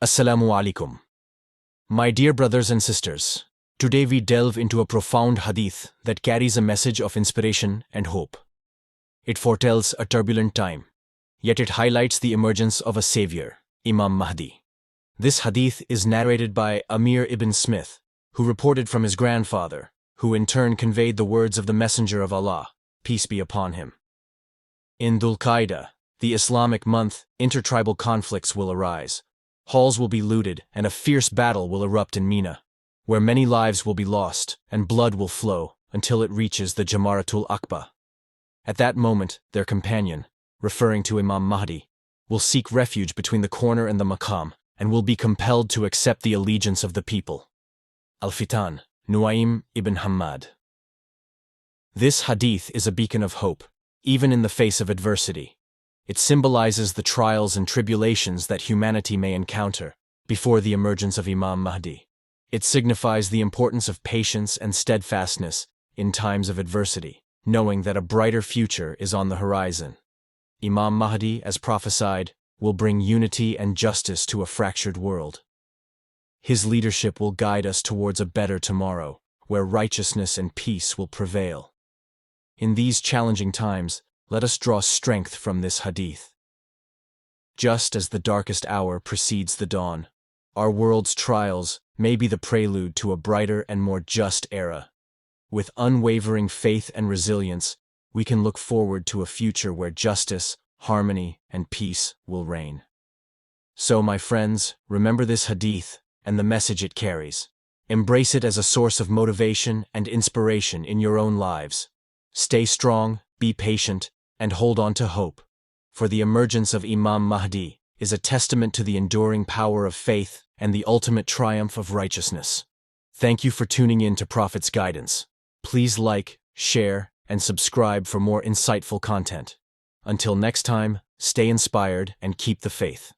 Assalamu alaikum. My dear brothers and sisters, today we delve into a profound hadith that carries a message of inspiration and hope. It foretells a turbulent time, yet it highlights the emergence of a savior, Imam Mahdi. This hadith is narrated by Amir ibn Smith, who reported from his grandfather, who in turn conveyed the words of the Messenger of Allah, peace be upon him. In Dhul Qa'dah, the Islamic month, intertribal conflicts will arise. Halls will be looted, and a fierce battle will erupt in Mina, where many lives will be lost and blood will flow until it reaches the Jamaratul Aqaba. At that moment, their companion, referring to Imam Mahdi, will seek refuge between the corner and the maqam and will be compelled to accept the allegiance of the people. Al-Fitan, Nuaym ibn Hammad. This hadith is a beacon of hope, even in the face of adversity. It symbolizes the trials and tribulations that humanity may encounter before the emergence of Imam Mahdi. It signifies the importance of patience and steadfastness in times of adversity, knowing that a brighter future is on the horizon. Imam Mahdi, as prophesied, will bring unity and justice to a fractured world. His leadership will guide us towards a better tomorrow, where righteousness and peace will prevail. In these challenging times, let us draw strength from this hadith. Just as the darkest hour precedes the dawn, our world's trials may be the prelude to a brighter and more just era. With unwavering faith and resilience, we can look forward to a future where justice, harmony, and peace will reign. So, my friends, remember this hadith and the message it carries. Embrace it as a source of motivation and inspiration in your own lives. Stay strong, be patient, and hold on to hope, for the emergence of Imam Mahdi is a testament to the enduring power of faith and the ultimate triumph of righteousness. Thank you for tuning in to Prophet's Guidance. Please like, share, and subscribe for more insightful content. Until next time, stay inspired and keep the faith.